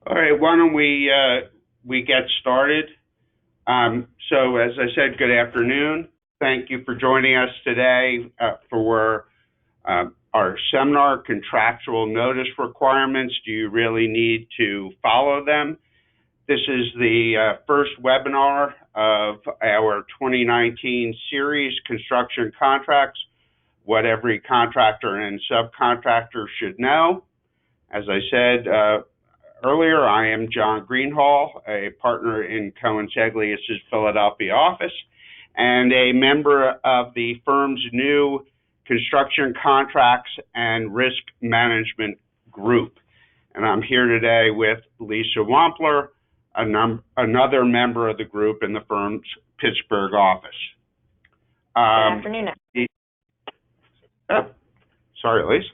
All right, why don't we get started? So as I said, good afternoon. Thank you for joining us today for our seminar, Contractual Notice Requirements. Do you really need to follow them? This is the first webinar of our 2019 series, Construction Contracts, What Every Contractor and Subcontractor Should Know. As I said earlier, I am John Greenhall, a partner in Cohen Seglias' Philadelphia office, and a member of the firm's new Construction Contracts and Risk Management Group. And I'm here today with Lisa Wampler, another member of the group in the firm's Pittsburgh office. Good afternoon. Sorry, Lisa.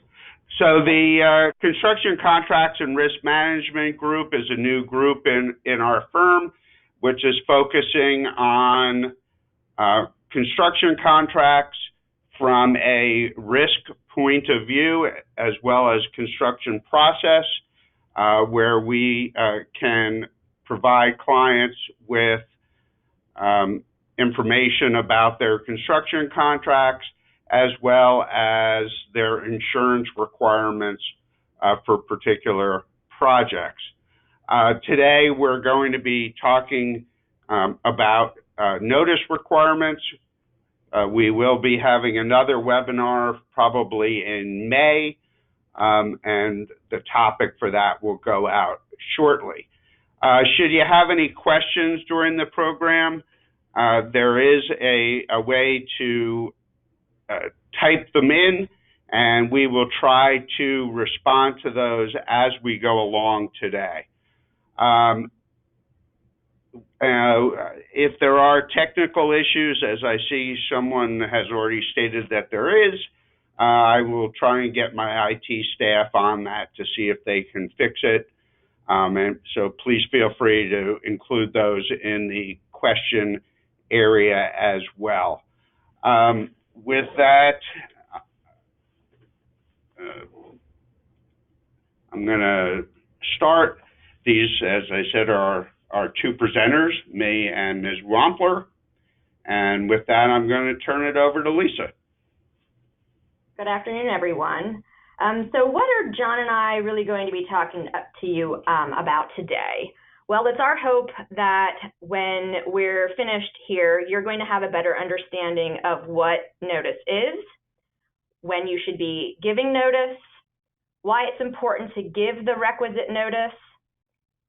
So the Construction Contracts and Risk Management Group is a new group in our firm, which is focusing on construction contracts from a risk point of view, as well as construction process, where we can provide clients with information about their construction contracts, as well as their insurance requirements for particular projects. Today, we're going to be talking about notice requirements. We will be having another webinar probably in May, and the topic for that will go out shortly. Should you have any questions during the program, there is a way to type them in, and we will try to respond to those as we go along today. If there are technical issues, as I see someone has already stated that there is, I will try and get my IT staff on that to see if they can fix it. And so please feel free to include those in the question area as well. With that, I'm going to start. These, as I said, are our two presenters, me and Ms. Wampler. And with that, I'm going to turn it over to Lisa. Good afternoon, everyone. So what are John and I really going to be talking to you about today? Well, it's our hope that when we're finished here, you're going to have a better understanding of what notice is, when you should be giving notice, why it's important to give the requisite notice,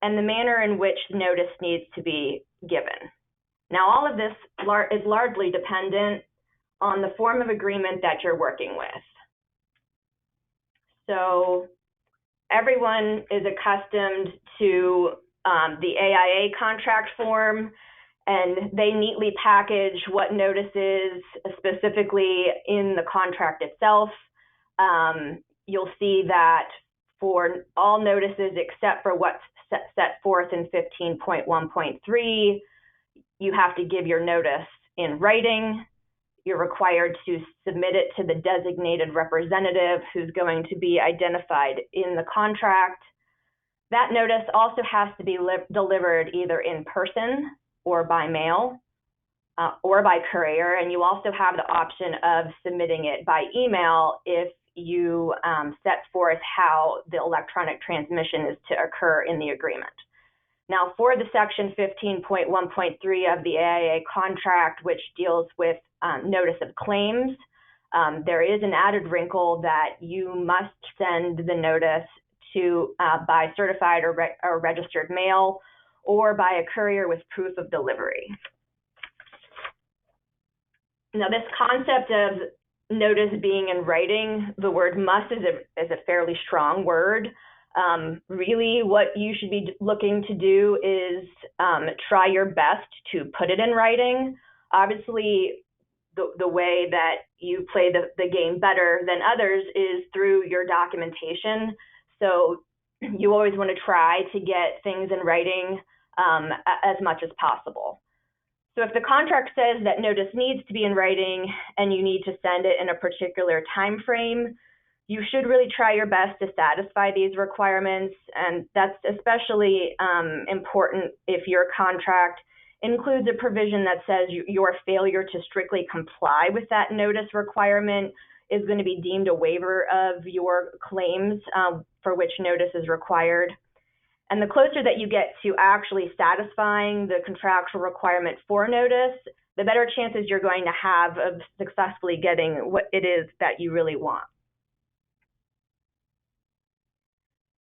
and the manner in which notice needs to be given. Now, all of this is largely dependent on the form of agreement that you're working with. So everyone is accustomed to the AIA contract form, and they neatly package what notice is specifically in the contract itself. You'll see that for all notices except for what's set forth in 15.1.3, you have to give your notice in writing. You're required to submit it to the designated representative who's going to be identified in the contract. That notice also has to be delivered either in person or by mail or by courier, and you also have the option of submitting it by email if you set forth how the electronic transmission is to occur in the agreement. Now, for the section 15.1.3 of the AIA contract, which deals with notice of claims, there is an added wrinkle that you must send the notice to by certified or registered mail or by a courier with proof of delivery. Now, this concept of notice being in writing, the word must is a fairly strong word. Really, what you should be looking to do is try your best to put it in writing. Obviously, the way that you play the game better than others is through your documentation. So you always want to try to get things in writing as much as possible. So if the contract says that notice needs to be in writing and you need to send it in a particular time frame, you should really try your best to satisfy these requirements, and that's especially important if your contract includes a provision that says your failure to strictly comply with that notice requirement is going to be deemed a waiver of your claims for which notice is required. And the closer that you get to actually satisfying the contractual requirement for notice, the better chances you're going to have of successfully getting what it is that you really want.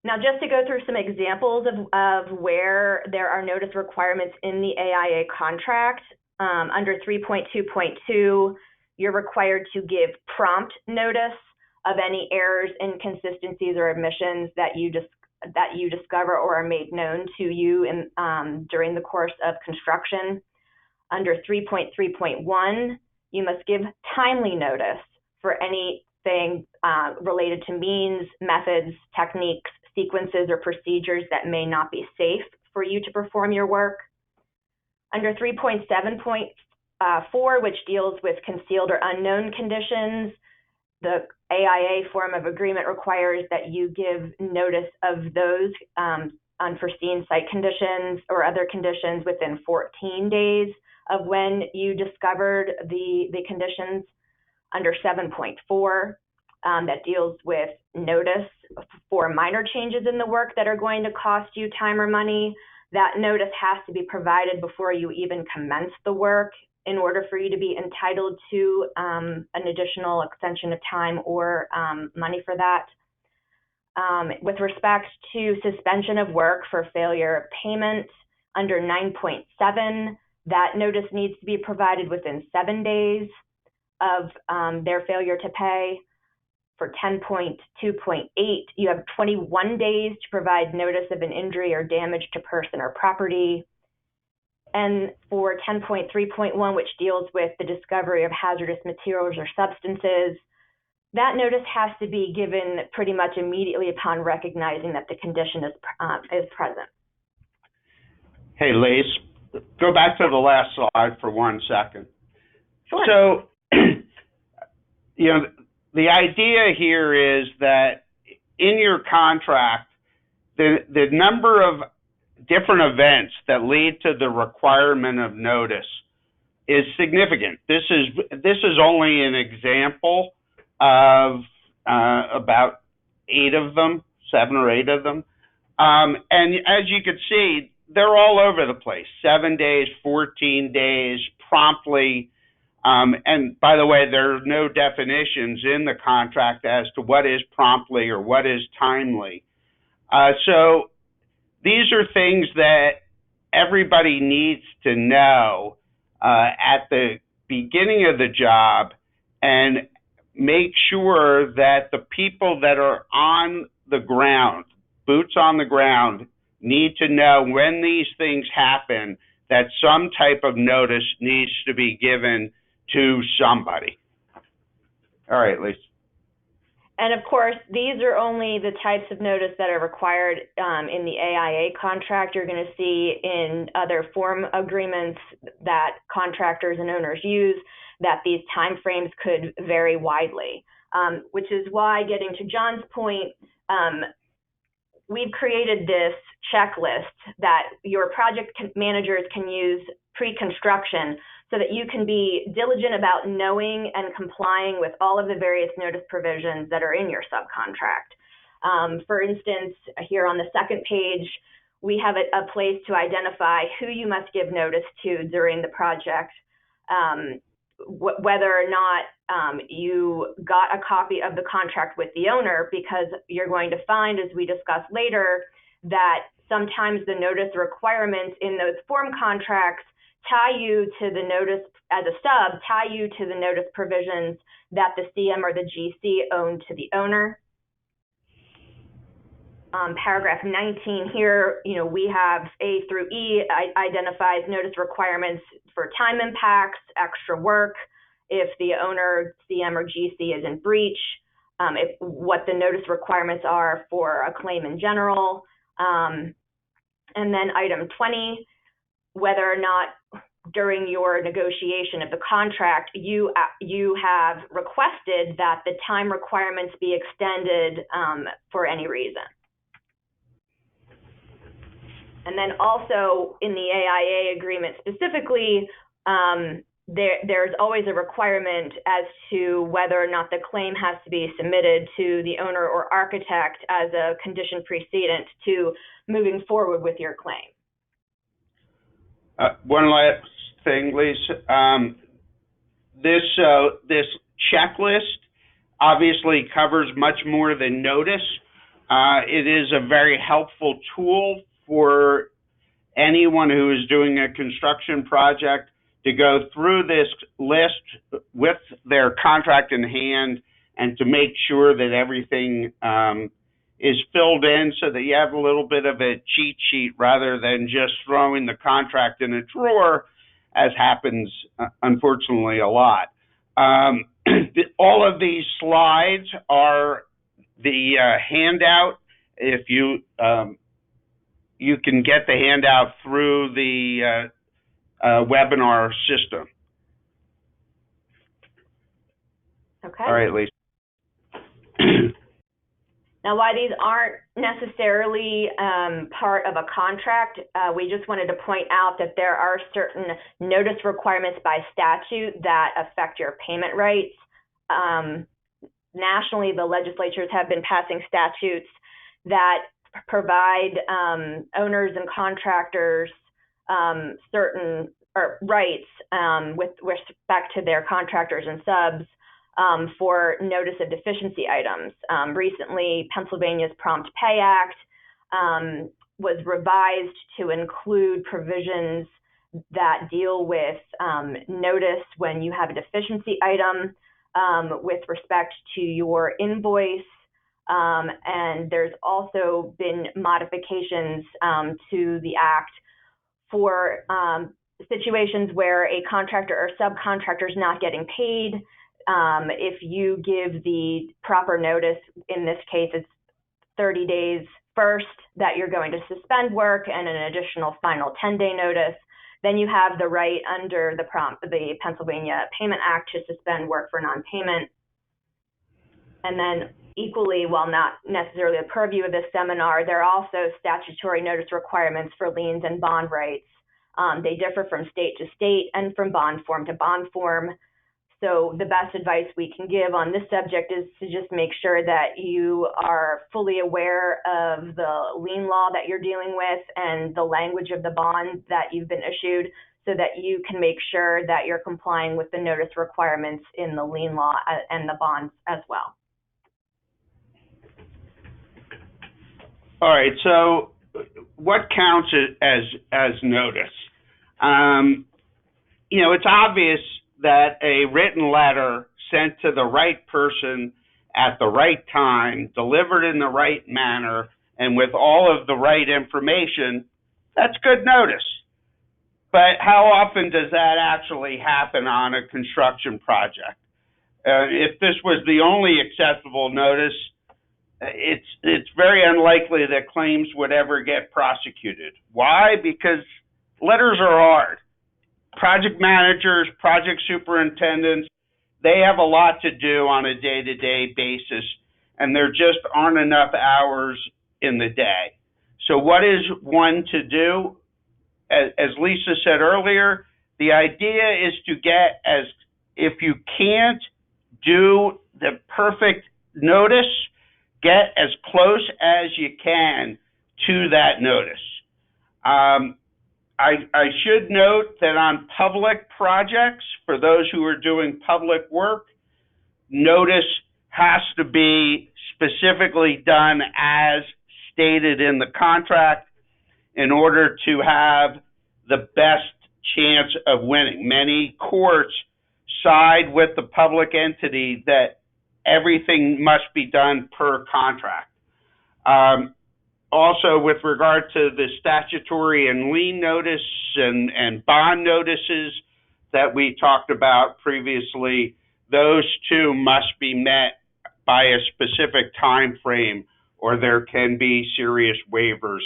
Now, just to go through some examples of where there are notice requirements in the AIA contract, under 3.2.2, you're required to give prompt notice of any errors, inconsistencies, or omissions that you discover or are made known to you during the course of construction. Under 3.3.1, you must give timely notice for anything related to means, methods, techniques, sequences, or procedures that may not be safe for you to perform your work. Under 3.7.4, which deals with concealed or unknown conditions, the AIA form of agreement requires that you give notice of those unforeseen site conditions or other conditions within 14 days of when you discovered the conditions. Under 7.4, that deals with notice for minor changes in the work that are going to cost you time or money. That notice has to be provided before you even commence the work in order for you to be entitled to an additional extension of time or money for that. With respect to suspension of work for failure of payment, under 9.7, that notice needs to be provided within 7 days of their failure to pay. For 10.2.8, you have 21 days to provide notice of an injury or damage to person or property. And for 10.3.1, which deals with the discovery of hazardous materials or substances, that notice has to be given pretty much immediately upon recognizing that the condition is present. Hey, Lise, go back to the last slide for 1 second. Sure. So, the idea here is that in your contract, the number of different events that lead to the requirement of notice is significant. This is only an example of about 8 of them, 7 or 8 of them. And as you can see, they're all over the place. 7 days, 14 days, promptly. And by the way, there are no definitions in the contract as to what is promptly or what is timely. So these are things that everybody needs to know at the beginning of the job, and make sure that the people that are on the ground, boots on the ground, need to know when these things happen, that some type of notice needs to be given to somebody. All right, Lisa. And of course, these are only the types of notice that are required in the AIA contract. You're going to see in other form agreements that contractors and owners use that these timeframes could vary widely, which is why, getting to John's point, we've created this checklist that your project managers can use pre-construction so that you can be diligent about knowing and complying with all of the various notice provisions that are in your subcontract. For instance, here on the second page, we have a place to identify who you must give notice to during the project, whether or not you got a copy of the contract with the owner, because you're going to find, as we discuss later, that sometimes the notice requirements in those form contracts tie you to the notice as a stub, tie you to the notice provisions that the CM or the GC own to the owner. Paragraph 19 here, we have A through E identifies notice requirements for time impacts, extra work, if the owner, CM, or GC is in breach, what the notice requirements are for a claim in general. And then item 20, whether or not during your negotiation of the contract, you have requested that the time requirements be extended for any reason. And then also in the AIA agreement specifically, there's always a requirement as to whether or not the claim has to be submitted to the owner or architect as a condition precedent to moving forward with your claim. One last thing, Lisa. This checklist obviously covers much more than notice. It is a very helpful tool for anyone who is doing a construction project to go through this list with their contract in hand and to make sure that everything is filled in so that you have a little bit of a cheat sheet rather than just throwing the contract in a drawer, as happens, unfortunately, a lot. All of these slides are the handout. If you you can get the handout through the webinar system. Okay. All right, Lisa. Now, while these aren't necessarily part of a contract, we just wanted to point out that there are certain notice requirements by statute that affect your payment rights. Nationally, the legislatures have been passing statutes that provide owners and contractors certain rights with respect to their contractors and subs for notice of deficiency items. Recently, Pennsylvania's Prompt Pay Act was revised to include provisions that deal with notice when you have a deficiency item with respect to your invoice. And there's also been modifications to the Act for situations where a contractor or subcontractor is not getting paid. If you give the proper notice, in this case, it's 30 days first that you're going to suspend work and an additional final 10-day notice, then you have the right under the Pennsylvania Payment Act to suspend work for non-payment. And then equally, while not necessarily a purview of this seminar, there are also statutory notice requirements for liens and bond rights. They differ from state to state and from bond form to bond form. So the best advice we can give on this subject is to just make sure that you are fully aware of the lien law that you're dealing with and the language of the bond that you've been issued so that you can make sure that you're complying with the notice requirements in the lien law and the bonds as well. All right, so what counts as notice? You know, it's obvious that a written letter sent to the right person at the right time, delivered in the right manner, and with all of the right information, that's good notice. But how often does that actually happen on a construction project? If this was the only acceptable notice, it's very unlikely that claims would ever get prosecuted. Why? Because letters are hard. Project managers, project superintendents, they have a lot to do on a day-to-day basis, and there just aren't enough hours in the day. So what is one to do? As Lisa said earlier, the idea is to get if you can't do the perfect notice, get as close as you can to that notice. I should note that on public projects, for those who are doing public work, notice has to be specifically done as stated in the contract in order to have the best chance of winning. Many courts side with the public entity that everything must be done per contract. Also, with regard to the statutory and lien notice and bond notices that we talked about previously, those two must be met by a specific time frame, or there can be serious waivers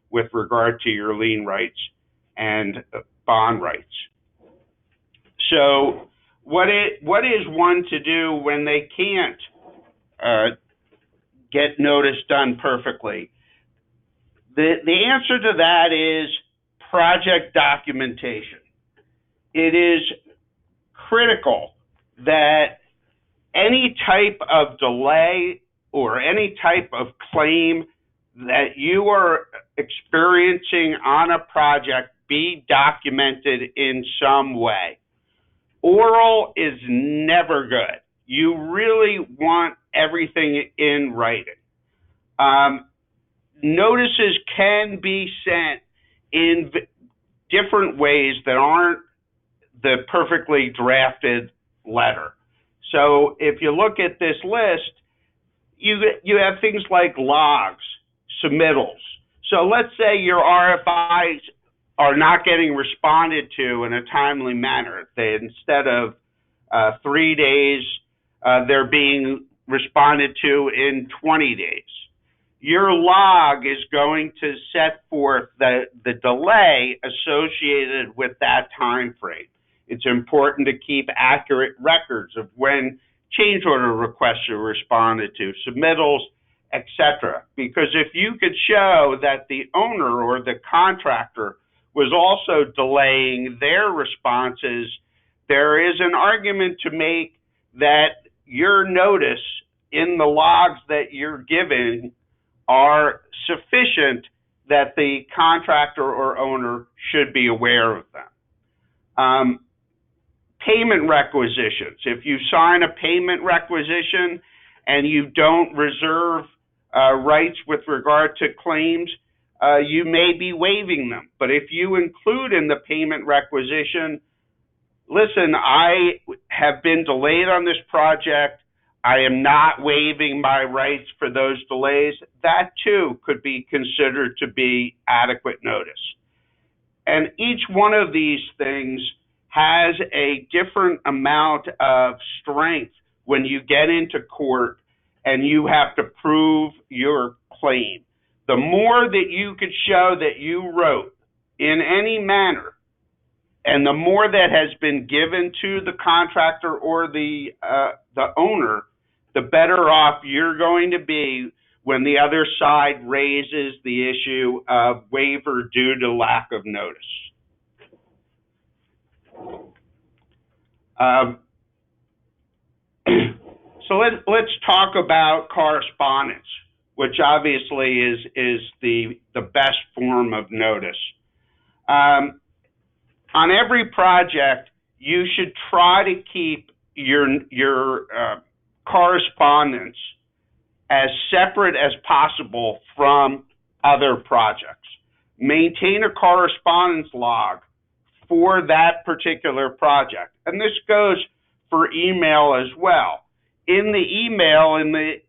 with regard to your lien rights and bond rights. So what is one to do when they can't get notice done perfectly? The answer to that is project documentation. It is critical that any type of delay or any type of claim that you are experiencing on a project be documented in some way. Oral is never good. You really want everything in writing. Notices can be sent in different ways that aren't the perfectly drafted letter. So if you look at this list, you have things like logs, submittals. So let's say your RFIs are not getting responded to in a timely manner. Instead of 3 days, they're being responded to in 20 days. Your log is going to set forth the delay associated with that time frame. It's important to keep accurate records of when change order requests are responded to, submittals, etc. Because if you could show that the owner or the contractor was also delaying their responses, there is an argument to make that your notice in the logs that you're giving are sufficient that the contractor or owner should be aware of them. Payment requisitions. If you sign a payment requisition and you don't reserve rights with regard to claims, you may be waiving them. But if you include in the payment requisition, listen, I have been delayed on this project, I am not waiving my rights for those delays, that too could be considered to be adequate notice. And each one of these things has a different amount of strength when you get into court and you have to prove your claim. The more that you could show that you wrote in any manner, and the more that has been given to the contractor or the owner, the better off you're going to be when the other side raises the issue of waiver due to lack of notice. So let's talk about correspondence, which obviously is the best form of notice. On every project, you should try to keep your correspondence as separate as possible from other projects. Maintain a correspondence log for that particular project. And this goes for email as well. In the email, in the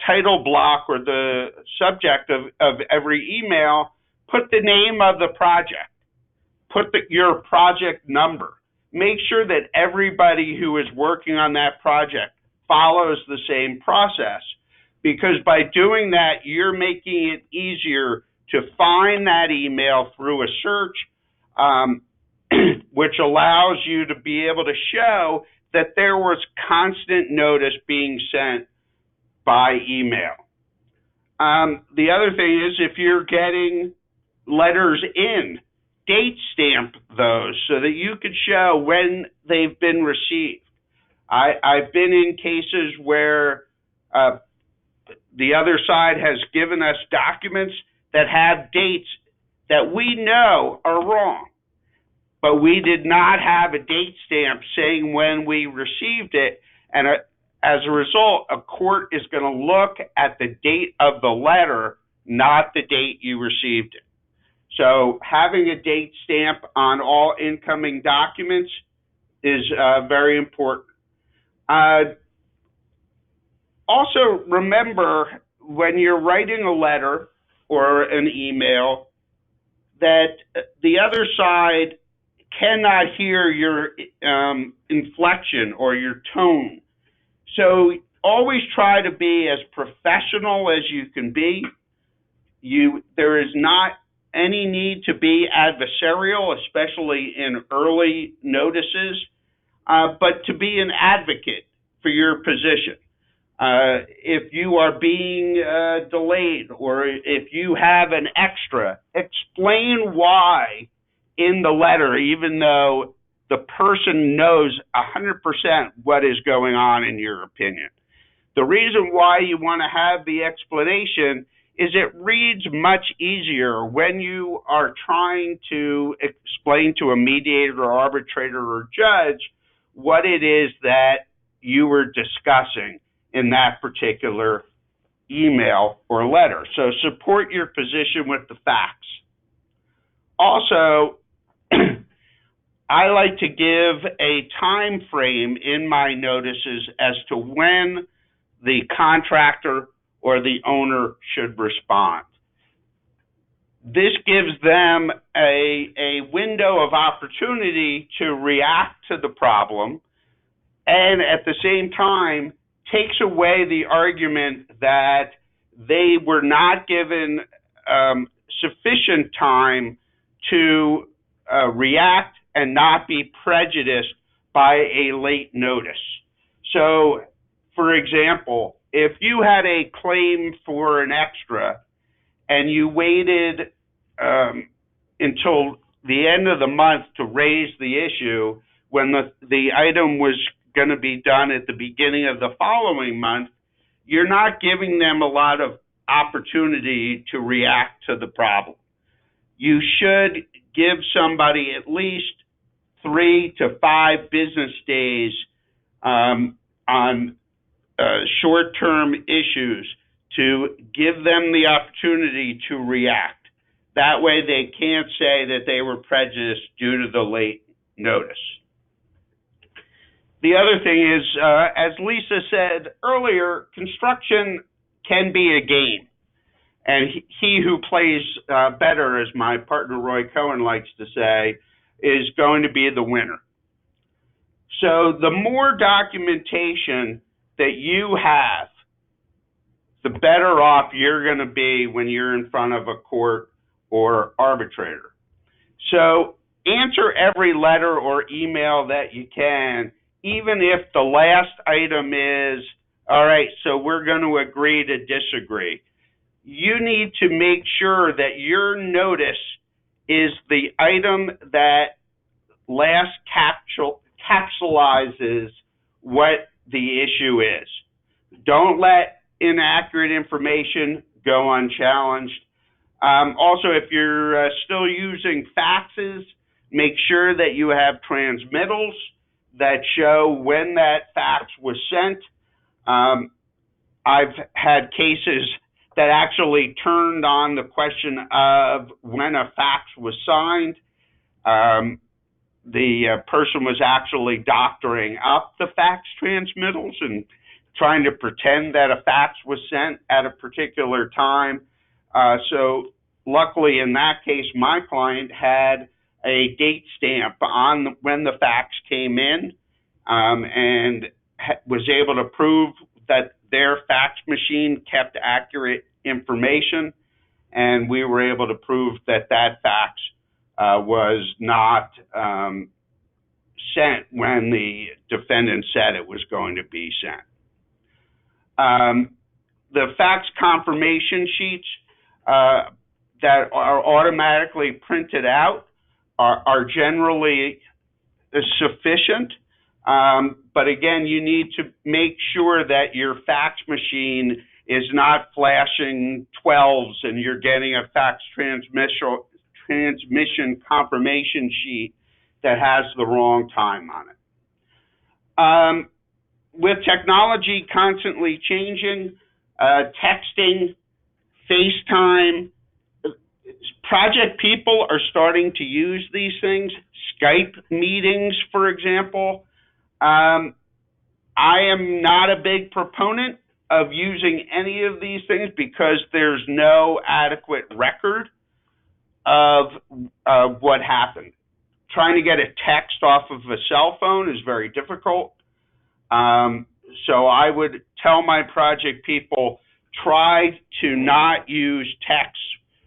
title block or the subject of every email, put the name of the project. Put your project number. Make sure that everybody who is working on that project follows the same process, because by doing that, you're making it easier to find that email through a search, which allows you to be able to show that there was constant notice being sent by email. The other thing is, if you're getting letters in, date stamp those so that you could show when they've been received. I've been in cases where the other side has given us documents that have dates that we know are wrong, but we did not have a date stamp saying when we received it, and as a result, a court is going to look at the date of the letter, not the date you received it. So having a date stamp on all incoming documents is very important. Also, remember when you're writing a letter or an email that the other side cannot hear your inflection or your tone. So always try to be as professional as you can be. There is not any need to be adversarial, especially in early notices. but to be an advocate for your position. If you are being delayed, or if you have an extra, explain why in the letter, even though the person knows 100% what is going on in your opinion. The reason why you want to have the explanation is it reads much easier when you are trying to explain to a mediator or arbitrator or judge what it is that you were discussing in that particular email or letter. So support your position with the facts. Also, I like to give a time frame in my notices as to when the contractor or the owner should respond. This gives them a window of opportunity to react to the problem, and at the same time takes away the argument that they were not given sufficient time to react and not be prejudiced by a late notice. So, for example, if you had a claim for an extra and you waited until the end of the month to raise the issue when the item was going to be done at the beginning of the following month, you're not giving them a lot of opportunity to react to the problem. You should give somebody at least 3 to 5 business days on short-term issues to give them the opportunity to react. That way they can't say that they were prejudiced due to the late notice. The other thing is, as Lisa said earlier, construction can be a game. And he who plays better, as my partner Roy Cohen likes to say, is going to be the winner. So the more documentation that you have, the better off you're going to be when you're in front of a court or arbitrator. So answer every letter or email that you can, even if the last item is, all right, so we're going to agree to disagree. You need to make sure that your notice is the item that last capsulizes what the issue is. Don't let inaccurate information go unchallenged. Also, if you're still using faxes, make sure that you have transmittals that show when that fax was sent. I've had cases that actually turned on the question of when a fax was signed. The person was actually doctoring up the fax transmittals and trying to pretend that a fax was sent at a particular time. So luckily in that case, my client had a date stamp on when the fax came in and was able to prove that their fax machine kept accurate information, and we were able to prove that that fax was not sent when the defendant said it was going to be sent. The fax confirmation sheets that are automatically printed out are generally sufficient. But again, you need to make sure that your fax machine is not flashing 12s and you're getting a fax transmission confirmation sheet that has the wrong time on it. With technology constantly changing, texting, FaceTime, project people are starting to use these things. Skype meetings, for example. I am not a big proponent of using any of these things because there's no adequate record of what happened. Trying to get a text off of a cell phone is very difficult. So I would tell my project people, try to not use text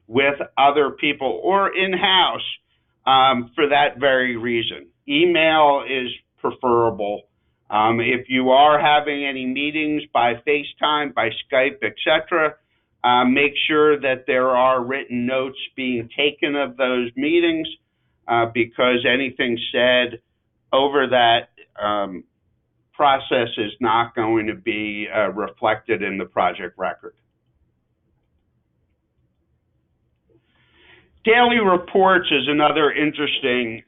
with other people or in-house for that very reason. Email is preferable. If you are having any meetings by FaceTime, by Skype, etc., make sure that there are written notes being taken of those meetings, because anything said over that process is not going to be reflected in the project record. Daily reports is another interesting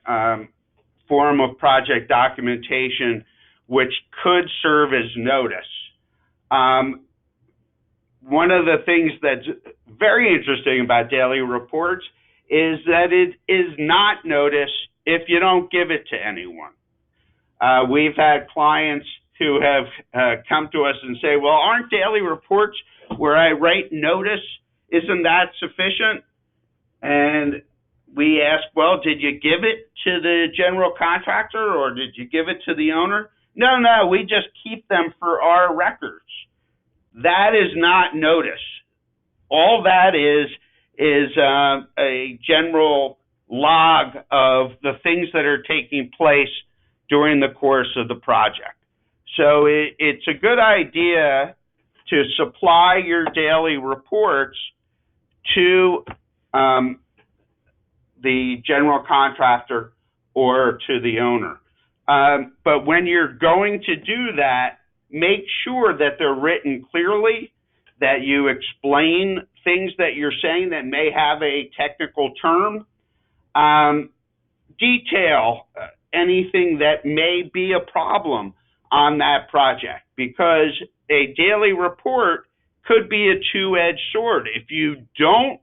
form of project documentation which could serve as notice. One of the things that's very interesting about daily reports is that it is not notice if you don't give it to anyone. We've had clients who have come to us and say, well, aren't daily reports where I write notice, isn't that sufficient? And we ask, well, did you give it to the general contractor or did you give it to the owner? No, we just keep them for our records. That is not notice. All that is a general log of the things that are taking place during the course of the project. So it's a good idea to supply your daily reports to the general contractor or to the owner. But when you're going to do that, make sure that they're written clearly, that you explain things that you're saying that may have a technical term. Detail anything that may be a problem on that project, because a daily report could be a two-edged sword. If you don't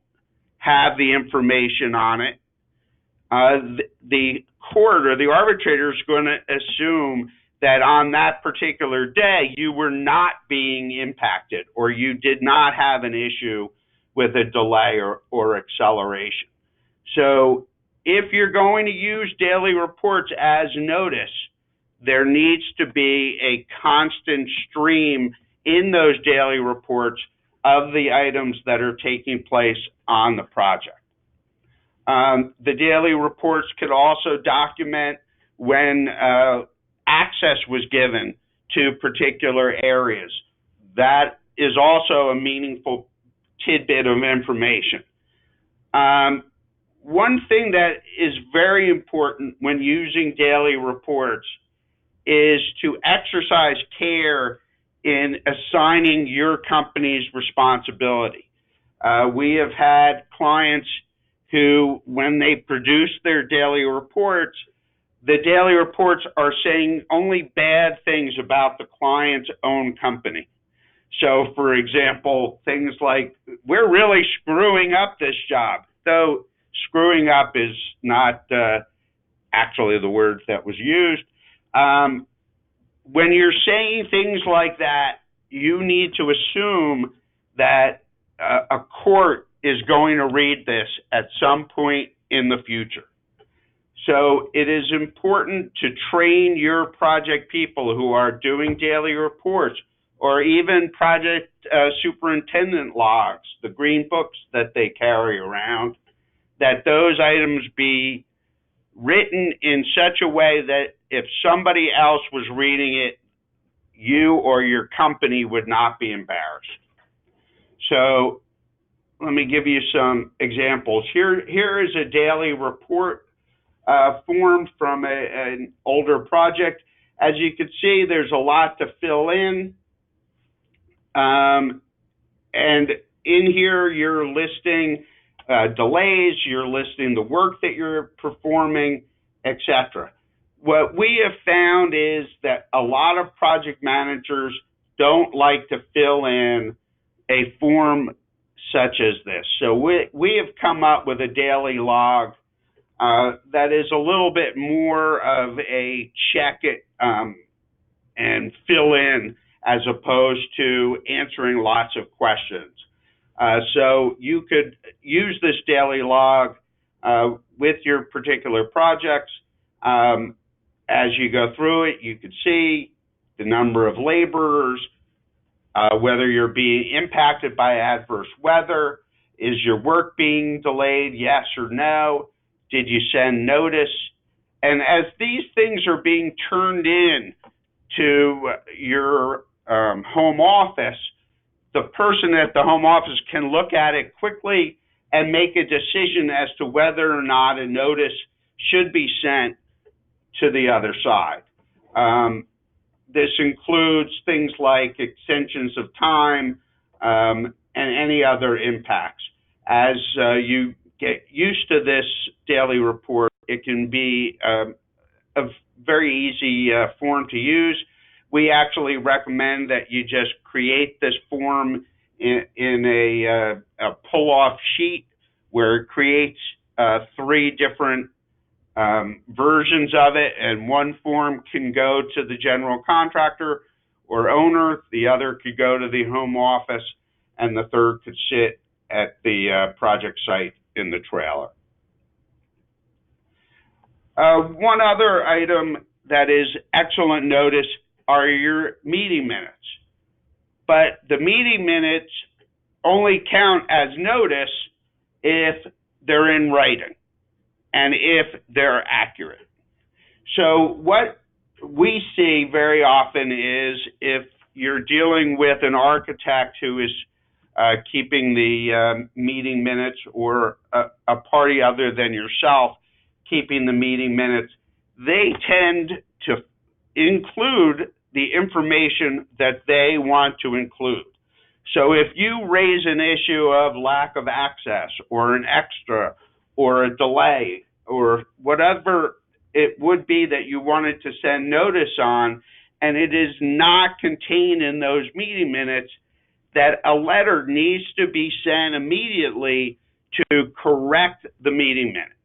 have the information on it, the court or the arbitrator is going to assume that on that particular day you were not being impacted or you did not have an issue with a delay or acceleration. So if you're going to use daily reports as notice, there needs to be a constant stream in those daily reports of the items that are taking place on the project. The daily reports could also document when access was given to particular areas. That is also a meaningful tidbit of information. One thing that is very important when using daily reports is to exercise care in assigning your company's responsibility. We have had clients who, when they produce their daily reports, the daily reports are saying only bad things about the client's own company. So, for example, things like, we're really screwing up this job, though screwing up is not actually the word that was used. When you're saying things like that, you need to assume that a court is going to read this at some point in the future. So it is important to train your project people who are doing daily reports or even project superintendent logs, the green books that they carry around, that those items be written in such a way that if somebody else was reading it, you or your company would not be embarrassed. So let me give you some examples. Here is a daily report form from an older project. As you can see, there's a lot to fill in. And in here, you're listing delays, you're listing the work that you're performing, etc. What we have found is that a lot of project managers don't like to fill in a form such as this. So we have come up with a daily log that is a little bit more of a check it and fill in as opposed to answering lots of questions. So you could use this daily log with your particular projects. As you go through it, you could see the number of laborers, whether you're being impacted by adverse weather. Is your work being delayed, yes or no? Did you send notice? And as these things are being turned in to your home office, the person at the home office can look at it quickly and make a decision as to whether or not a notice should be sent to the other side. This includes things like extensions of time and any other impacts. As you get used to this daily report, it can be a very easy form to use. We actually recommend that you just create this form in a pull-off sheet where it creates 3 different versions of it, and one form can go to the general contractor or owner, the other could go to the home office, and the third could sit at the project site in the trailer. One other item that is excellent notice are your meeting minutes. But the meeting minutes only count as notice if they're in writing and if they're accurate. So what we see very often is if you're dealing with an architect who is keeping the meeting minutes, or a party other than yourself keeping the meeting minutes, they tend to include the information that they want to include. So if you raise an issue of lack of access or an extra or a delay or whatever it would be that you wanted to send notice on, and it is not contained in those meeting minutes, that a letter needs to be sent immediately to correct the meeting minute.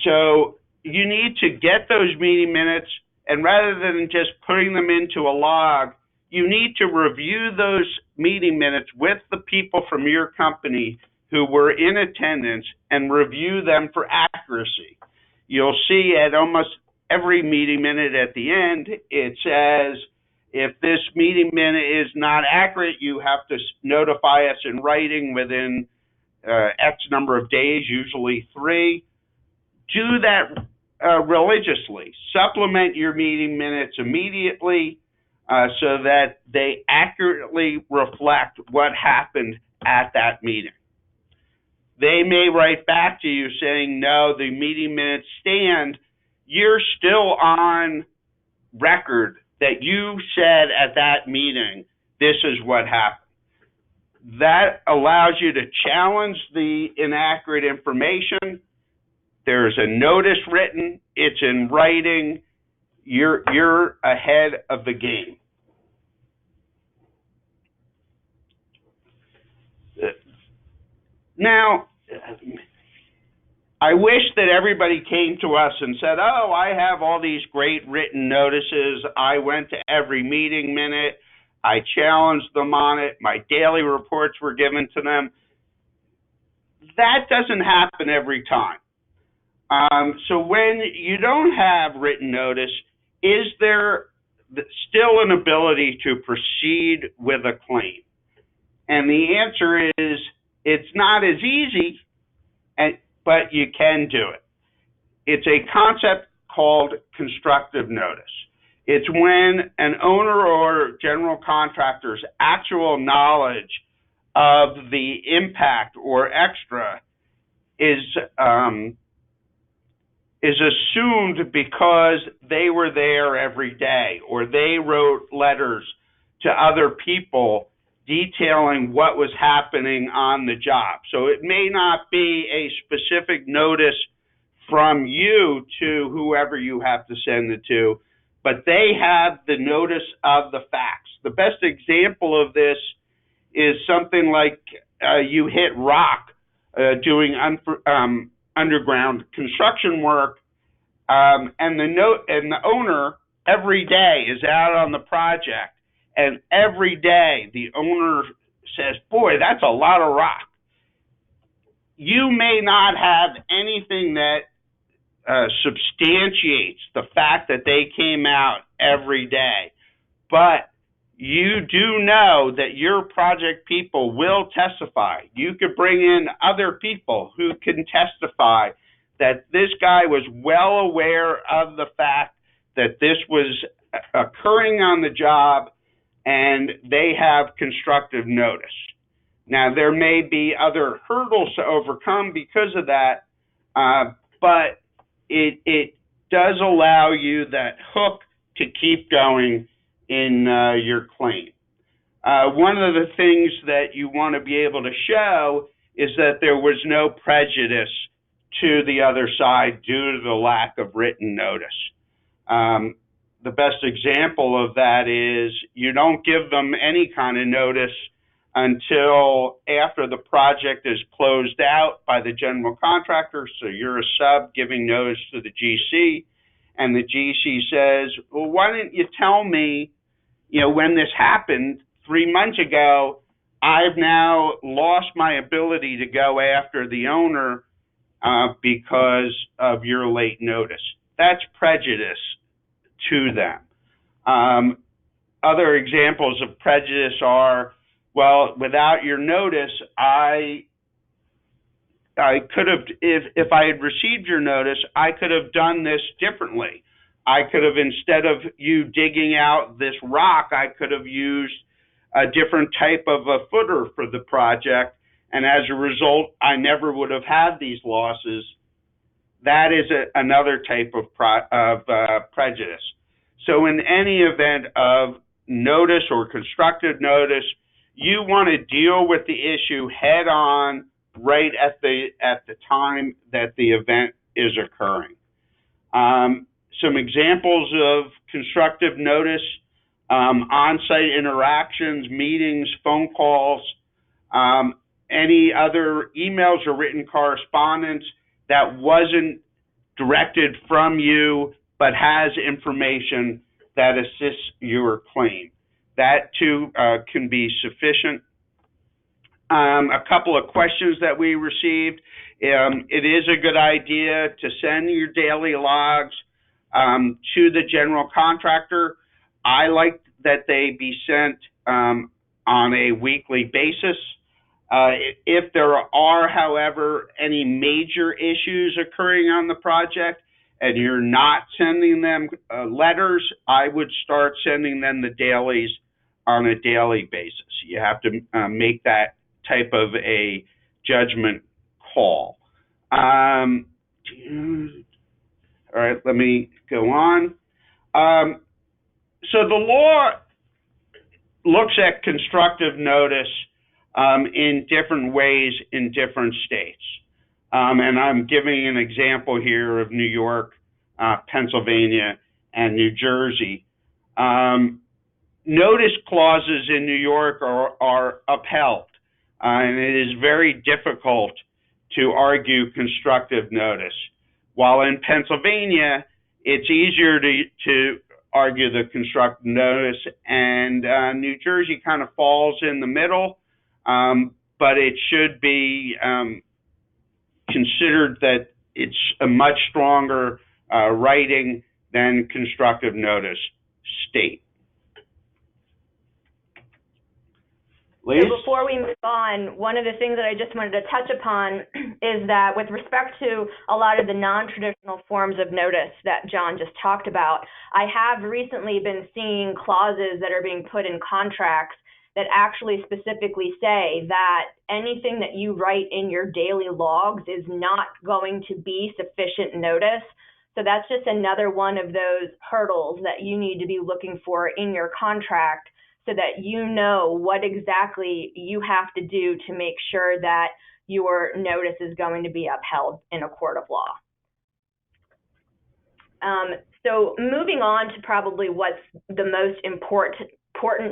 So you need to get those meeting minutes, and rather than just putting them into a log, you need to review those meeting minutes with the people from your company who were in attendance and review them for accuracy. You'll see at almost every meeting minute at the end, it says, if this meeting minute is not accurate, you have to notify us in writing within X number of days, usually 3. Do that religiously. Supplement your meeting minutes immediately so that they accurately reflect what happened at that meeting. They may write back to you saying, no, the meeting minutes stand. You're still on record that you said at that meeting, this is what happened. That allows you to challenge the inaccurate information. There's a notice written, it's in writing, you're ahead of the game. Now, I wish that everybody came to us and said, oh, I have all these great written notices. I went to every meeting minute. I challenged them on it. My daily reports were given to them. That doesn't happen every time. So when you don't have written notice, is there still an ability to proceed with a claim? And the answer is, it's not as easy, but you can do it. It's a concept called constructive notice. It's when an owner or general contractor's actual knowledge of the impact or extra is assumed because they were there every day, or they wrote letters to other people detailing what was happening on the job. So it may not be a specific notice from you to whoever you have to send it to, but they have the notice of the facts. The best example of this is something like you hit rock doing underground construction work, and the owner every day is out on the project. And every day the owner says, boy, that's a lot of rock. You may not have anything that substantiates the fact that they came out every day, but you do know that your project people will testify. You could bring in other people who can testify that this guy was well aware of the fact that this was occurring on the job, and they have constructive notice. Now, there may be other hurdles to overcome because of that, but it does allow you that hook to keep going in your claim. One of the things that you want to be able to show is that there was no prejudice to the other side due to the lack of written notice. The best example of that is you don't give them any kind of notice until after the project is closed out by the general contractor. So you're a sub giving notice to the GC, and the GC says, well, why didn't you tell me, when this happened 3 months ago? I've now lost my ability to go after the owner because of your late notice. That's prejudice to them. Other examples of prejudice are, well, without your notice, I could have, if I had received your notice, I could have done this differently. I could have, instead of you digging out this rock, I could have used a different type of a footer for the project, and as a result, I never would have had these losses. That is another type of prejudice. So in any event of notice or constructive notice, you want to deal with the issue head on right at the time that the event is occurring. Some examples of constructive notice: on-site interactions, meetings, phone calls, any other emails or written correspondence that wasn't directed from you but has information that assists your claim. That too can be sufficient. A couple of questions that we received. It is a good idea to send your daily logs to the general contractor. I like that they be sent on a weekly basis. If there are, however, any major issues occurring on the project and you're not sending them letters, I would start sending them the dailies on a daily basis. You have to make that type of a judgment call. All right, let me go on. So the law looks at constructive notice in different ways in different states. And I'm giving an example here of New York, Pennsylvania, and New Jersey. Notice clauses in New York are upheld, and it is very difficult to argue constructive notice. While in Pennsylvania, it's easier to argue the constructive notice, and New Jersey kind of falls in the middle, but it should be considered that it's a much stronger writing than constructive notice state. Liz? So before we move on, one of the things that I just wanted to touch upon is that with respect to a lot of the non-traditional forms of notice that John just talked about, I have recently been seeing clauses that are being put in contracts that actually specifically say that anything that you write in your daily logs is not going to be sufficient notice. So that's just another one of those hurdles that you need to be looking for in your contract, so that you know what exactly you have to do to make sure that your notice is going to be upheld in a court of law. So moving on to probably what's the most important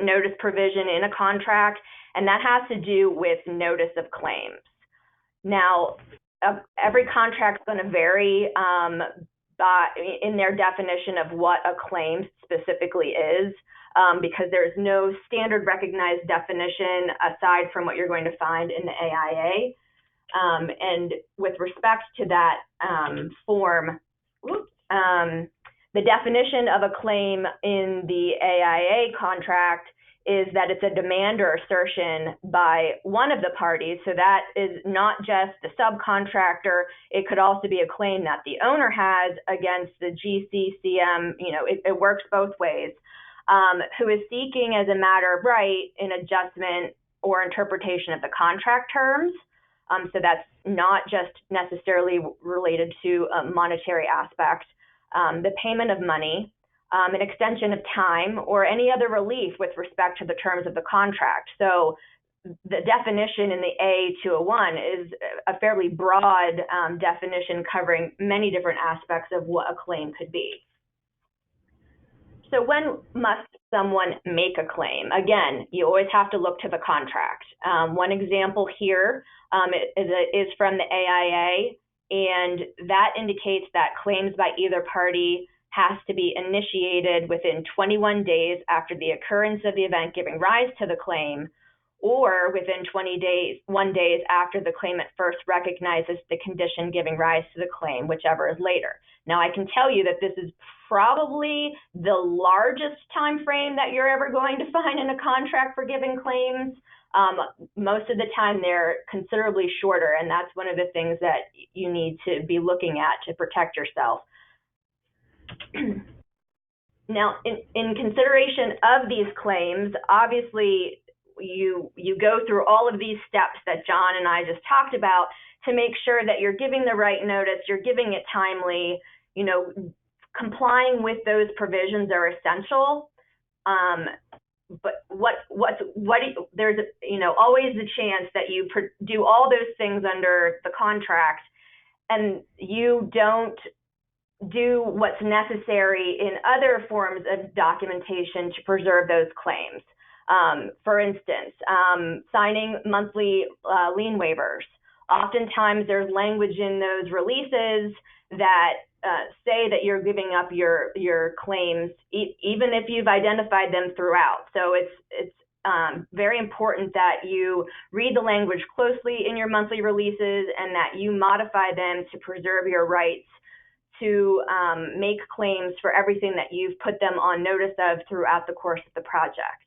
notice provision in a contract, and that has to do with notice of claims. Now, every contract is going to vary in their definition of what a claim specifically is. Because there's no standard recognized definition aside from what you're going to find in the AIA. And with respect to that form, the definition of a claim in the AIA contract is that it's a demand or assertion by one of the parties. So that is not just the subcontractor. It could also be a claim that the owner has against the GCCM. It works both ways. Who is seeking as a matter of right an adjustment or interpretation of the contract terms. So that's not just necessarily related to a monetary aspect. The payment of money, an extension of time, or any other relief with respect to the terms of the contract. So the definition in the A201 is a fairly broad definition covering many different aspects of what a claim could be. So when must someone make a claim? Again, you always have to look to the contract. One example here is from the AIA, and that indicates that claims by either party has to be initiated within 21 days after the occurrence of the event giving rise to the claim, or within 21 days after the claimant first recognizes the condition giving rise to the claim, whichever is later. Now, I can tell you that this is probably the largest time frame that you're ever going to find in a contract for giving claims. Most of the time, they're considerably shorter, and that's one of the things that you need to be looking at to protect yourself. Now, in consideration of these claims, obviously, you go through all of these steps that John and I just talked about to make sure that you're giving the right notice, you're giving it timely. Complying with those provisions are essential. But there's always the chance that you do all those things under the contract and you don't do what's necessary in other forms of documentation to preserve those claims. For instance, signing monthly lien waivers. Oftentimes there's language in those releases that say that you're giving up your claims, even if you've identified them throughout. So it's very important that you read the language closely in your monthly releases and that you modify them to preserve your rights to make claims for everything that you've put them on notice of throughout the course of the project.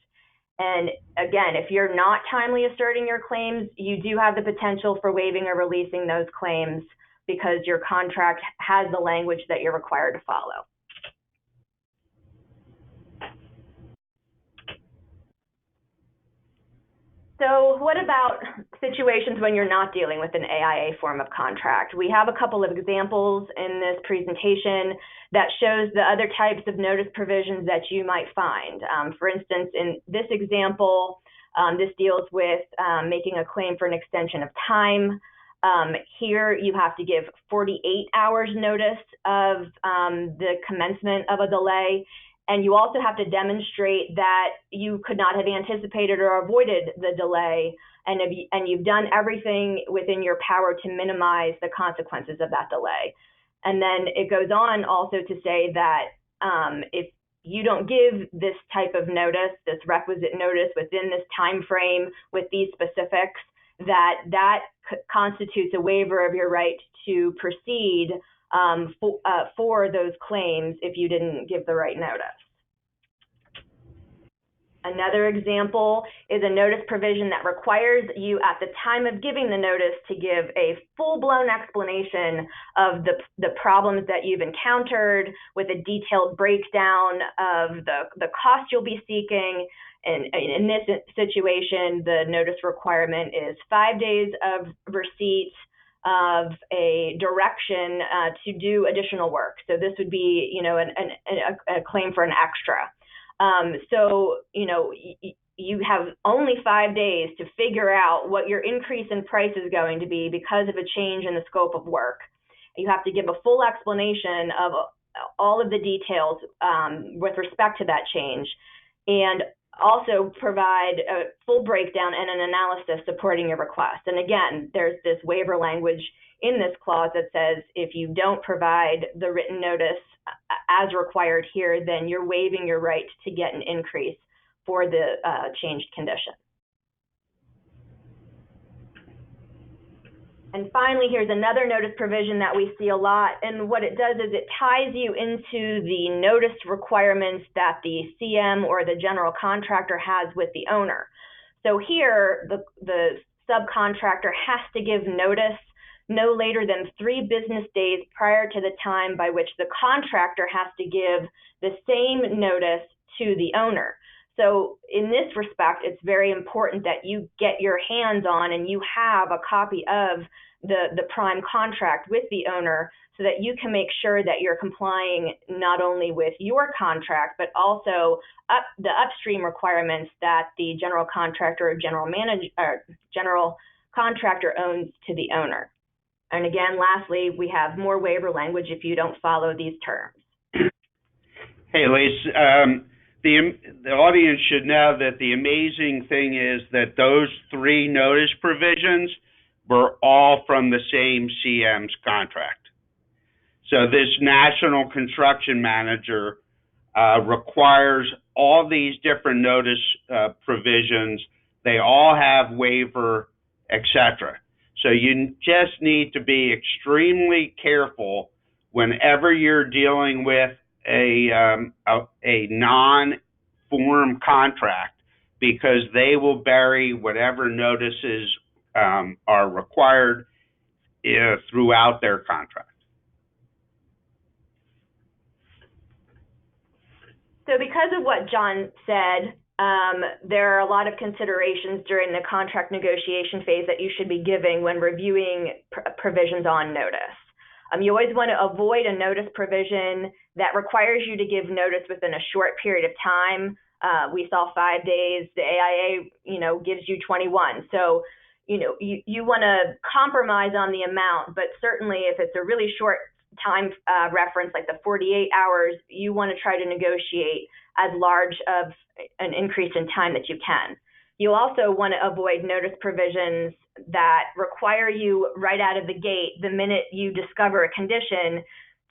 And again, if you're not timely asserting your claims, you do have the potential for waiving or releasing those claims because your contract has the language that you're required to follow. So what about situations when you're not dealing with an AIA form of contract? We have a couple of examples in this presentation that shows the other types of notice provisions that you might find. For instance, in this example, this deals with making a claim for an extension of time. Here you have to give 48 hours notice of the commencement of a delay. And you also have to demonstrate that you could not have anticipated or avoided the delay, and you've done everything within your power to minimize the consequences of that delay. And then it goes on also to say that if you don't give this type of notice, this requisite notice within this time frame with these specifics, that constitutes a waiver of your right to proceed for those claims if you didn't give the right notice. Another example is a notice provision that requires you at the time of giving the notice to give a full-blown explanation of the problems that you've encountered with a detailed breakdown of the cost you'll be seeking. And in this situation, the notice requirement is 5 days of receipt of a direction to do additional work. So this would be, a claim for an extra. So, you have only 5 days to figure out what your increase in price is going to be because of a change in the scope of work. You have to give a full explanation of all of the details with respect to that change, and also provide a full breakdown and an analysis supporting your request. And again, there's this waiver language in this clause that says if you don't provide the written notice as required here, then you're waiving your right to get an increase for the changed condition. And finally, here's another notice provision that we see a lot, and what it does is it ties you into the notice requirements that the CM or the general contractor has with the owner. So here, the subcontractor has to give notice no later than 3 business days prior to the time by which the contractor has to give the same notice to the owner. So in this respect, it's very important that you get your hands on and you have a copy of the prime contract with the owner so that you can make sure that you're complying not only with your contract, but also the upstream requirements that the general contractor or general contractor owns to the owner. And again, lastly, we have more waiver language if you don't follow these terms. Hey, Lisa, the audience should know that the amazing thing is that those 3 notice provisions were all from the same CM's contract. So this national construction manager requires all these different notice provisions. They all have waiver, etc. So you just need to be extremely careful whenever you're dealing with a non-form contract, because they will bury whatever notices are required throughout their contract. So because of what John said, there are a lot of considerations during the contract negotiation phase that you should be giving when reviewing provisions on notice. You always want to avoid a notice provision that requires you to give notice within a short period of time. We saw 5 days. The AIA, gives you 21. So, you want to compromise on the amount, but certainly if it's a really short time reference, like the 48 hours, you want to try to negotiate as large of an increase in time that you can. You also want to avoid notice provisions that require you right out of the gate, the minute you discover a condition,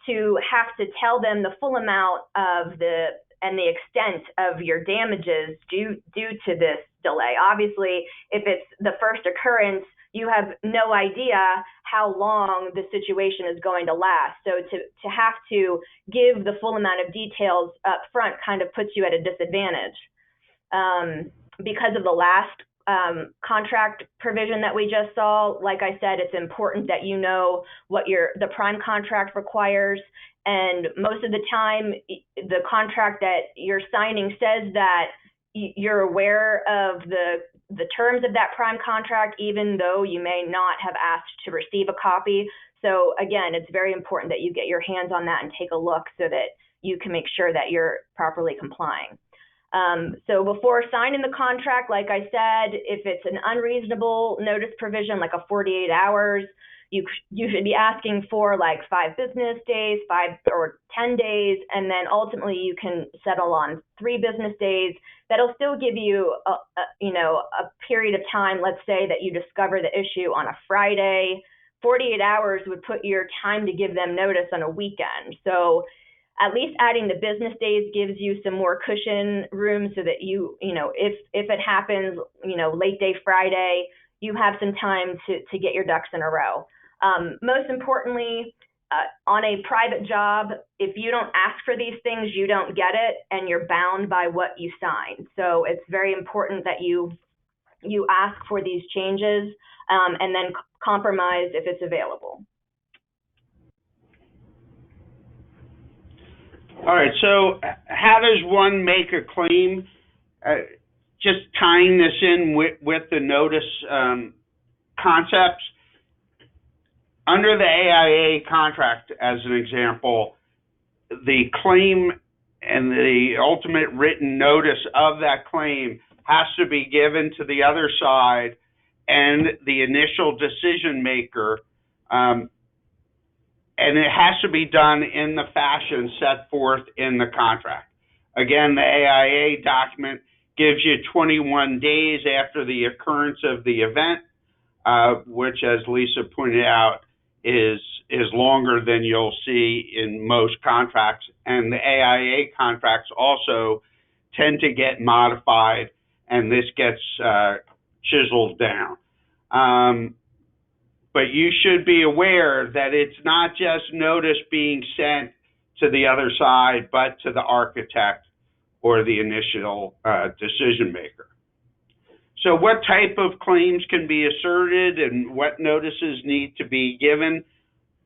to have to tell them the full amount of the extent of your damages due to this delay. Obviously, if it's the first occurrence, you have no idea how long the situation is going to last. So to have to give the full amount of details up front kind of puts you at a disadvantage. Because of the last contract provision that we just saw, like I said, it's important that you know what the prime contract requires. And most of the time, the contract that you're signing says that you're aware of the terms of that prime contract, even though you may not have asked to receive a copy. So again, it's very important that you get your hands on that and take a look so that you can make sure that you're properly complying. So before signing the contract, like I said, if it's an unreasonable notice provision, like a 48 hours, you should be asking for like 5 business days, 5 or 10 days, and then ultimately you can settle on 3 business days. That'll still give you a period of time. Let's say that you discover the issue on a Friday. 48 hours would put your time to give them notice on a weekend. So at least adding the business days gives you some more cushion room so that if it happens, late day Friday, you have some time to get your ducks in a row. Most importantly, on a private job, if you don't ask for these things, you don't get it, and you're bound by what you sign. So it's very important that you ask for these changes and then compromise if it's available. All right, so how does one make a claim? Just tying this in with the notice concepts. Under the AIA contract, as an example, the claim and the ultimate written notice of that claim has to be given to the other side and the initial decision maker, and it has to be done in the fashion set forth in the contract. Again, the AIA document gives you 21 days after the occurrence of the event, which, as Lisa pointed out, is longer than you'll see in most contracts. And the AIA contracts also tend to get modified, and this gets chiseled down. but you should be aware that it's not just notice being sent to the other side, but to the architect or the initial decision maker. So what type of claims can be asserted and what notices need to be given?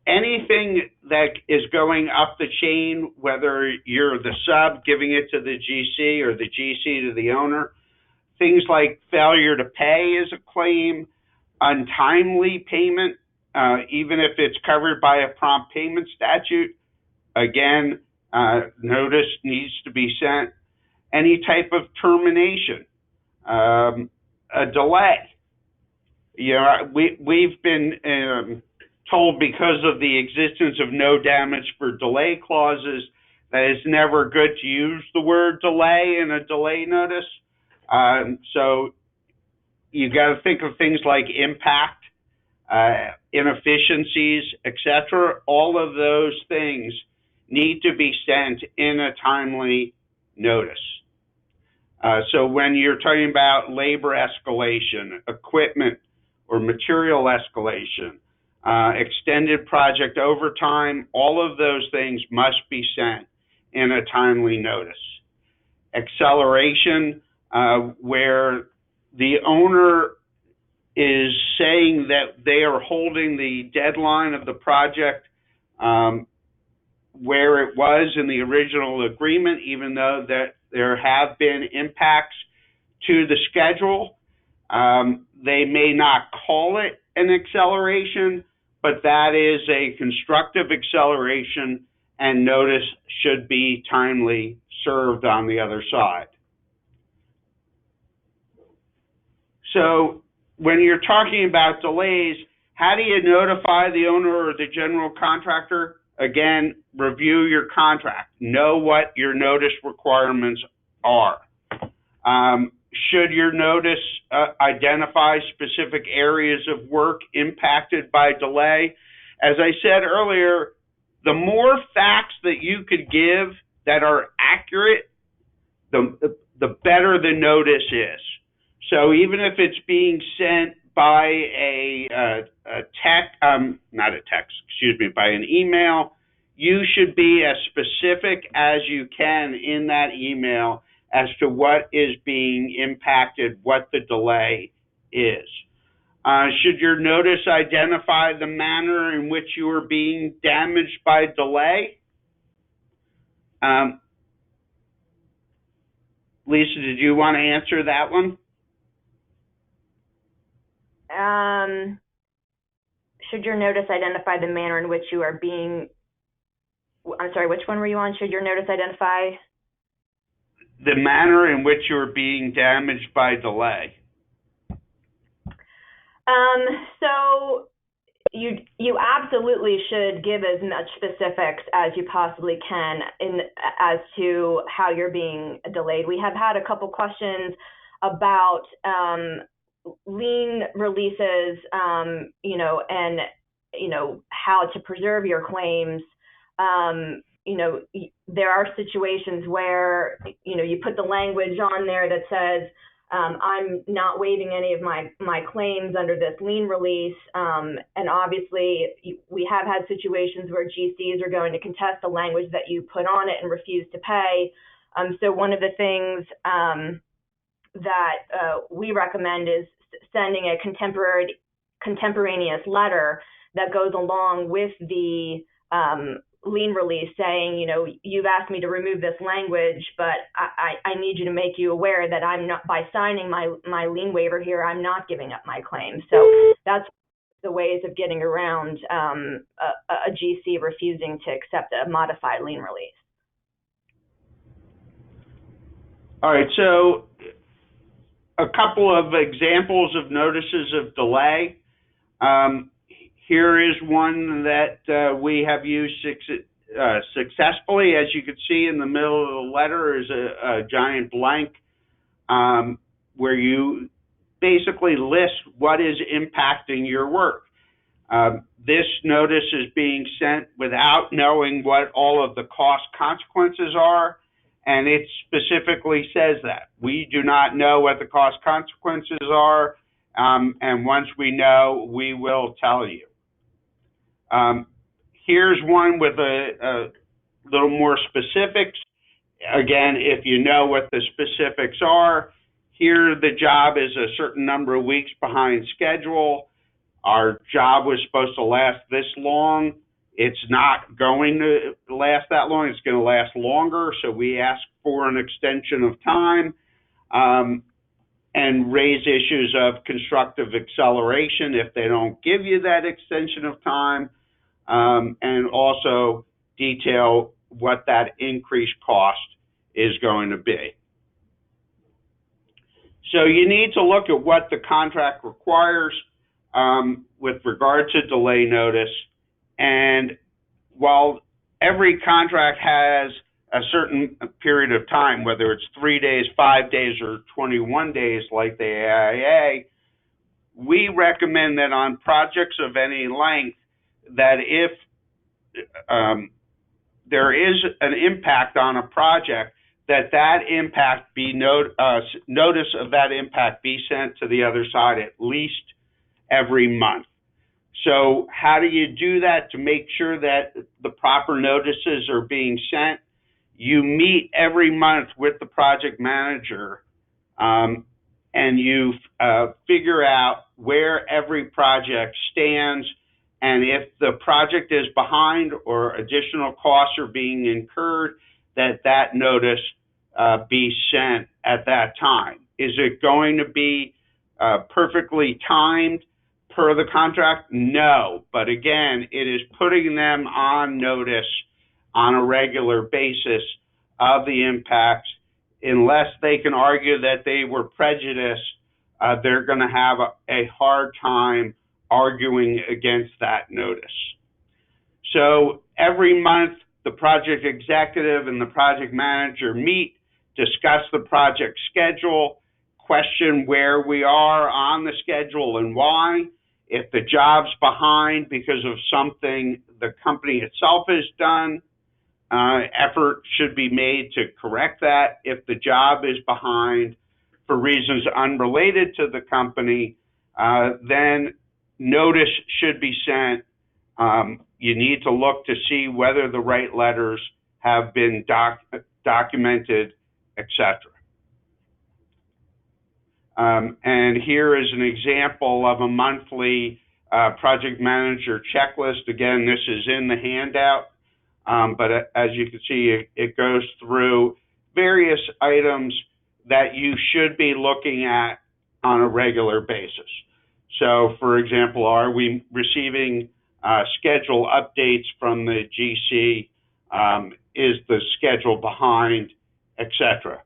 Anything that is going up the chain, whether you're the sub giving it to the GC or the GC to the owner, things like failure to pay is a claim, untimely payment, even if it's covered by a prompt payment statute, again, notice needs to be sent. Any type of termination, a delay. You know, we've been told because of the existence of no damage for delay clauses that it's never good to use the word delay in a delay notice. So you got to think of things like impact, inefficiencies, etc. All of those things need to be sent in a timely notice. So when you're talking about labor escalation, equipment or material escalation, extended project overtime, all of those things must be sent in a timely notice. Acceleration, where the owner is saying that they are holding the deadline of the project where it was in the original agreement, even though that there have been impacts to the schedule. They may not call it an acceleration, but that is a constructive acceleration, and notice should be timely served on the other side. So when you're talking about delays, how do you notify the owner or the general contractor? Again, review your contract. Know what your notice requirements are. Should your notice identify specific areas of work impacted by delay? As I said earlier, the more facts that you could give that are accurate, the better the notice is. So even if it's being sent by by an email, you should be as specific as you can in that email as to what is being impacted, what the delay is. Should your notice identify the manner in which you are being damaged by delay? Lisa, did you want to answer that one? Should your notice identify the manner in which you are being, I'm sorry, which one were you on? Should your notice identify? The manner in which you're being damaged by delay. So you absolutely should give as much specifics as you possibly can as to how you're being delayed. We have had a couple questions about lien releases, and how to preserve your claims. There are situations where, you put the language on there that says, I'm not waiving any of my claims under this lien release. And obviously, we have had situations where GCs are going to contest the language that you put on it and refuse to pay. So one of the things that we recommend is sending a contemporaneous letter that goes along with the lien release saying, you've asked me to remove this language, but I need you to make you aware that I'm not, by signing my lien waiver here, I'm not giving up my claim. So that's the ways of getting around a GC refusing to accept a modified lien release. All right, so a couple of examples of notices of delay. Here is one that we have used successfully. As you can see in the middle of the letter is a giant blank where you basically list what is impacting your work. This notice is being sent without knowing what all of the cost consequences are, and it specifically says that. We do not know what the cost consequences are. and once we know, we will tell you. Here's one with a little more specifics. Again, if you know what the specifics are, here the job is a certain number of weeks behind schedule. Our job was supposed to last this long. It's not going to last that long. It's going to last longer. So we ask for an extension of time and raise issues of constructive acceleration if they don't give you that extension of time, and also detail what that increased cost is going to be. So you need to look at what the contract requires with regard to delay notice. And while every contract has a certain period of time, whether it's 3 days, 5 days, or 21 days like the AIA, we recommend that on projects of any length, that if there is an impact on a project, that impact be notice of that impact be sent to the other side at least every month. So how do you do that to make sure that the proper notices are being sent? You meet every month with the project manager, and you figure out where every project stands, and if the project is behind or additional costs are being incurred, that notice be sent at that time. Is it going to be perfectly timed per the contract? No, but again, it is putting them on notice on a regular basis of the impacts. Unless they can argue that they were prejudiced, they're going to have a hard time arguing against that notice. So every month, the project executive and the project manager meet, discuss the project schedule, question where we are on the schedule and why. If the job's behind because of something the company itself has done, effort should be made to correct that. If the job is behind for reasons unrelated to the company, then notice should be sent. You need to look to see whether the right letters have been documented, etc. And here is an example of a monthly project manager checklist. Again, this is in the handout, but as you can see, it goes through various items that you should be looking at on a regular basis. So, for example, are we receiving schedule updates from the GC? Is the schedule behind, etc.?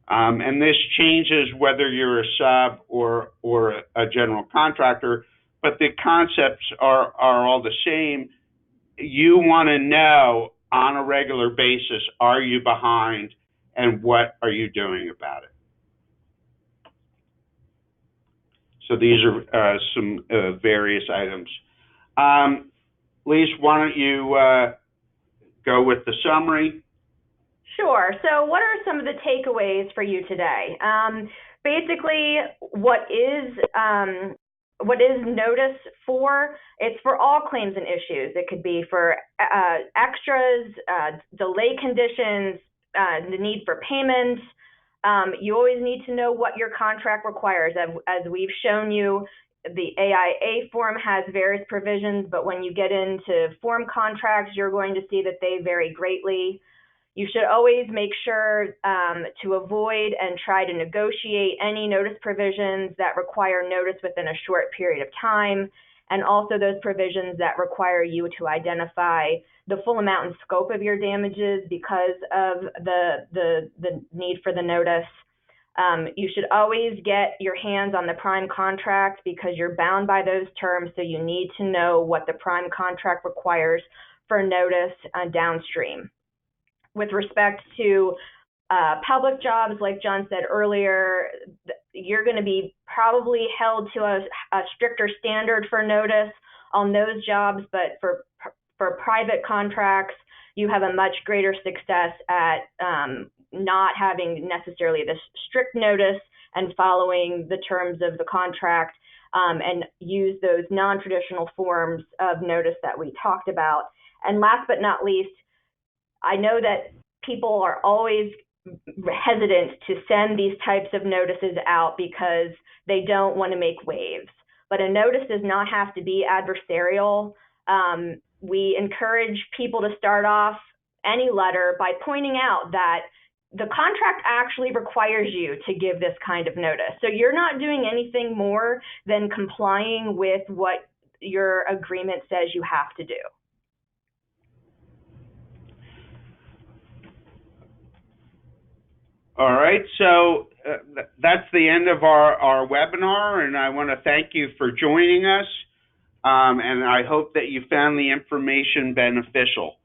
And this changes whether you're a sub or a general contractor, but the concepts are all the same. You want to know on a regular basis, are you behind, and what are you doing about it? So these are some various items. Lise, why don't you go with the summary? Sure. So what are some of the takeaways for you today? Basically, what is notice for? It's for all claims and issues. It could be for extras, delay conditions, the need for payment. You always need to know what your contract requires. As we've shown you, the AIA form has various provisions, but when you get into form contracts, you're going to see that they vary greatly. You should always make sure to avoid and try to negotiate any notice provisions that require notice within a short period of time, and also those provisions that require you to identify the full amount and scope of your damages because of the need for the notice. You should always get your hands on the prime contract because you're bound by those terms, so you need to know what the prime contract requires for notice downstream. With respect to public jobs, like John said earlier, you're going to be probably held to a stricter standard for notice on those jobs, but for private contracts, you have a much greater success at not having necessarily this strict notice and following the terms of the contract and use those non-traditional forms of notice that we talked about. And last but not least, I know that people are always hesitant to send these types of notices out because they don't want to make waves. But a notice does not have to be adversarial. We encourage people to start off any letter by pointing out that the contract actually requires you to give this kind of notice. So you're not doing anything more than complying with what your agreement says you have to do. All right, so that's the end of our webinar, and I want to thank you for joining us, and I hope that you found the information beneficial.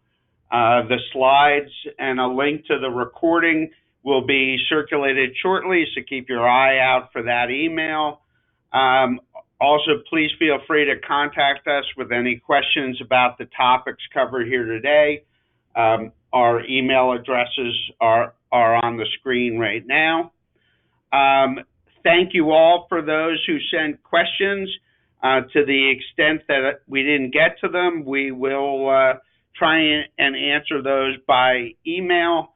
The slides and a link to the recording will be circulated shortly, so keep your eye out for that email. Also, please feel free to contact us with any questions about the topics covered here today. Our email addresses are on the screen right now. Thank you all for those who sent questions. To the extent that we didn't get to them, we will try and answer those by email.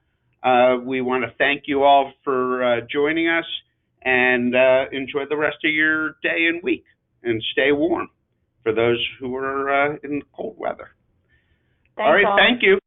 We want to thank you all for joining us, and enjoy the rest of your day and week, and stay warm for those who are in cold weather. Thanks all right, all. thank you.